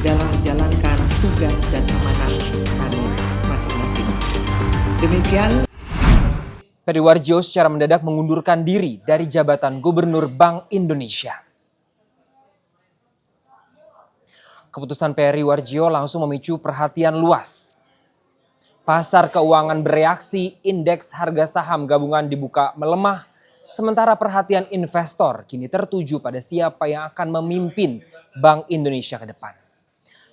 dalam menjalankan tugas dan amanah kami masing-masing. Demikian. Peri Warjio secara mendadak mengundurkan diri dari jabatan Gubernur Bank Indonesia. Keputusan Peri Warjio langsung memicu perhatian luas. Pasar keuangan bereaksi, indeks harga saham gabungan dibuka melemah, sementara perhatian investor kini tertuju pada siapa yang akan memimpin Bank Indonesia ke depan.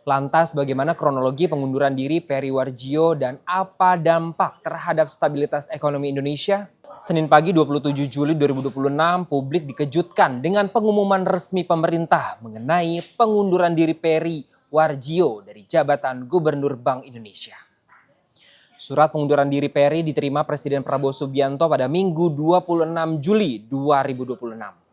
Lantas bagaimana kronologi pengunduran diri Peri Warjio dan apa dampak terhadap stabilitas ekonomi Indonesia? Senin pagi 27 Juli 2026, publik dikejutkan dengan pengumuman resmi pemerintah mengenai pengunduran diri Peri Warjio dari jabatan Gubernur Bank Indonesia. Surat pengunduran diri Peri diterima Presiden Prabowo Subianto pada Minggu 26 Juli 2026.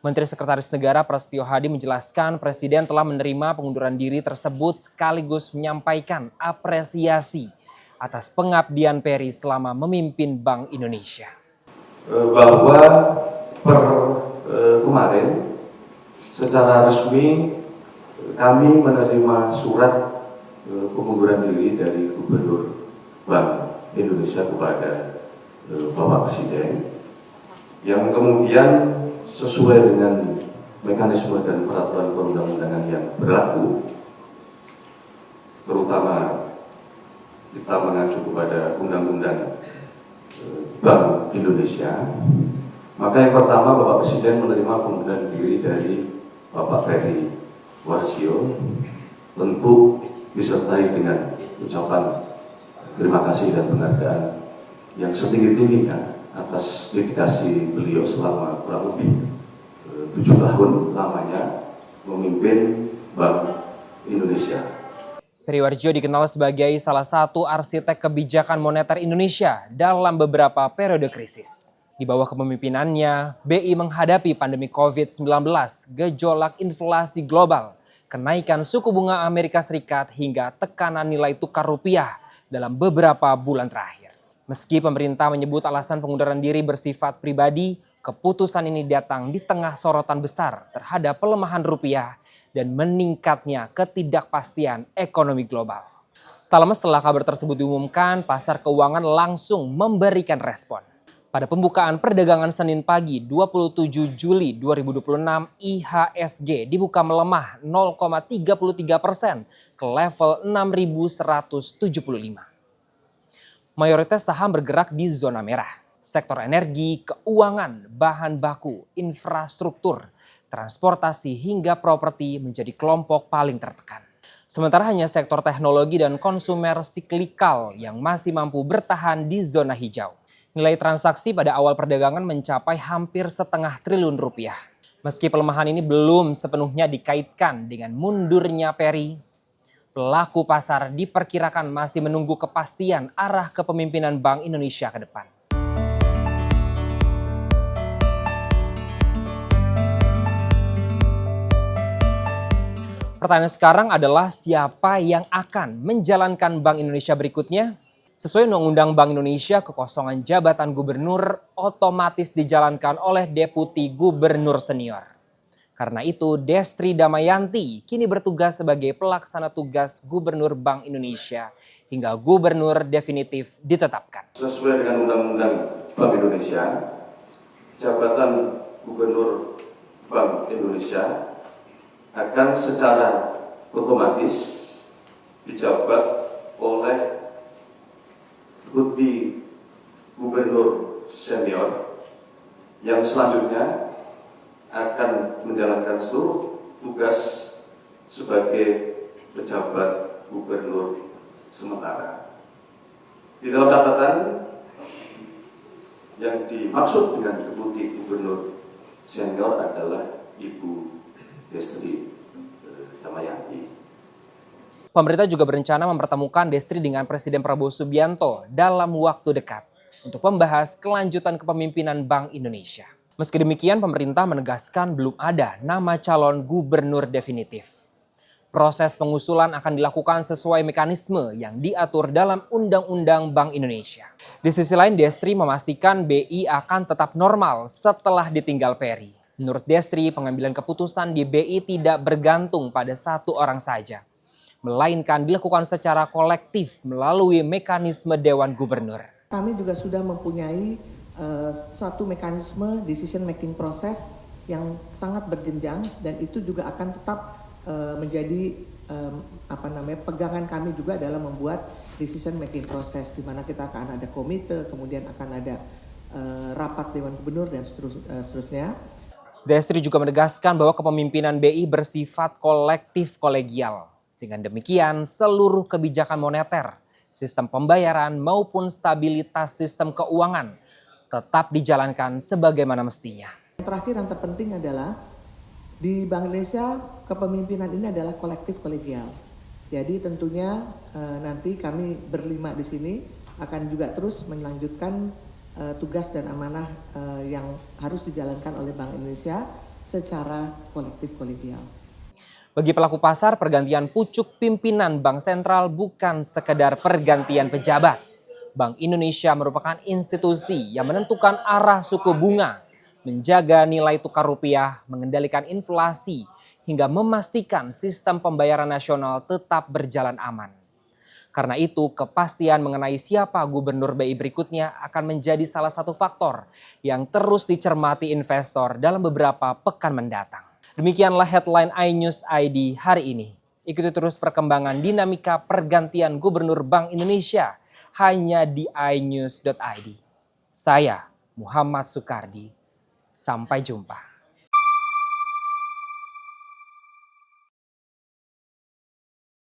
Menteri Sekretaris Negara Prasetyo Hadi menjelaskan Presiden telah menerima pengunduran diri tersebut sekaligus menyampaikan apresiasi atas pengabdian Peri selama memimpin Bank Indonesia. Bahwa per kemarin secara resmi kami menerima surat pengunduran diri dari Gubernur Bank Indonesia kepada Bapak Presiden yang kemudian sesuai dengan mekanisme dan peraturan perundang-undangan yang berlaku, terutama kita mengacu kepada Undang-Undang Bank Indonesia, maka yang pertama Bapak Presiden menerima pengunduran diri dari Bapak Peri Warjio, tentu disertai dengan ucapan terima kasih dan penghargaan yang setinggi-tingginya atas dedikasi beliau selama kurang lebih 7 tahun lamanya memimpin Bank Indonesia. Peri Warjio dikenal sebagai salah satu arsitek kebijakan moneter Indonesia dalam beberapa periode krisis. Di bawah kepemimpinannya, BI menghadapi pandemi COVID-19, gejolak inflasi global, kenaikan suku bunga Amerika Serikat hingga tekanan nilai tukar rupiah dalam beberapa bulan terakhir. Meski pemerintah menyebut alasan pengunduran diri bersifat pribadi, keputusan ini datang di tengah sorotan besar terhadap pelemahan rupiah dan meningkatnya ketidakpastian ekonomi global. Tak lama setelah kabar tersebut diumumkan, pasar keuangan langsung memberikan respon. Pada pembukaan perdagangan Senin pagi 27 Juli 2026, IHSG dibuka melemah 0,33% ke level 6.175. Mayoritas saham bergerak di zona merah. Sektor energi, keuangan, bahan baku, infrastruktur, transportasi hingga properti menjadi kelompok paling tertekan. Sementara hanya sektor teknologi dan konsumer siklikal yang masih mampu bertahan di zona hijau. Nilai transaksi pada awal perdagangan mencapai hampir setengah triliun rupiah. Meski pelemahan ini belum sepenuhnya dikaitkan dengan mundurnya Peri, pelaku pasar diperkirakan masih menunggu kepastian arah kepemimpinan Bank Indonesia ke depan. Pertanyaan sekarang adalah siapa yang akan menjalankan Bank Indonesia berikutnya? Sesuai Undang-Undang Bank Indonesia, kekosongan jabatan gubernur otomatis dijalankan oleh Deputi Gubernur Senior. Karena itu, Destri Damayanti kini bertugas sebagai pelaksana tugas Gubernur Bank Indonesia hingga gubernur definitif ditetapkan. Sesuai dengan Undang-Undang Bank Indonesia, jabatan Gubernur Bank Indonesia akan secara otomatis dijabat oleh Deputi Gubernur Senior yang selanjutnya akan menjalankan seluruh tugas sebagai pejabat gubernur sementara. Di dalam catatan yang dimaksud dengan Deputi Gubernur Senior adalah Ibu Destri Damayanti. Pemerintah juga berencana mempertemukan Destri dengan Presiden Prabowo Subianto dalam waktu dekat untuk membahas kelanjutan kepemimpinan Bank Indonesia. Meski demikian, pemerintah menegaskan belum ada nama calon gubernur definitif. Proses pengusulan akan dilakukan sesuai mekanisme yang diatur dalam Undang-Undang Bank Indonesia. Di sisi lain, Destri memastikan BI akan tetap normal setelah ditinggal Peri. Menurut Destri, pengambilan keputusan di BI tidak bergantung pada satu orang saja, melainkan dilakukan secara kolektif melalui mekanisme Dewan Gubernur. Kami juga sudah mempunyai suatu mekanisme decision making process yang sangat berjenjang, dan itu juga akan tetap menjadi pegangan kami juga dalam membuat decision making process, di mana kita akan ada komite, kemudian akan ada rapat Dewan Gubernur dan seterusnya. Destri juga menegaskan bahwa kepemimpinan BI bersifat kolektif kolegial. Dengan demikian, seluruh kebijakan moneter, sistem pembayaran maupun stabilitas sistem keuangan tetap dijalankan sebagaimana mestinya. Yang terakhir, yang terpenting adalah di Bank Indonesia kepemimpinan ini adalah kolektif kolegial. Jadi tentunya nanti kami berlima di sini akan juga terus melanjutkan tugas dan amanah yang harus dijalankan oleh Bank Indonesia secara kolektif kolegial. Bagi pelaku pasar, pergantian pucuk pimpinan Bank Sentral bukan sekedar pergantian pejabat. Bank Indonesia merupakan institusi yang menentukan arah suku bunga, menjaga nilai tukar rupiah, mengendalikan inflasi, hingga memastikan sistem pembayaran nasional tetap berjalan aman. Karena itu, kepastian mengenai siapa gubernur BI berikutnya akan menjadi salah satu faktor yang terus dicermati investor dalam beberapa pekan mendatang. Demikianlah headline iNews ID hari ini. Ikuti terus perkembangan dinamika pergantian gubernur Bank Indonesia hanya di iNews.id. Saya Muhammad Soekardi. Sampai jumpa.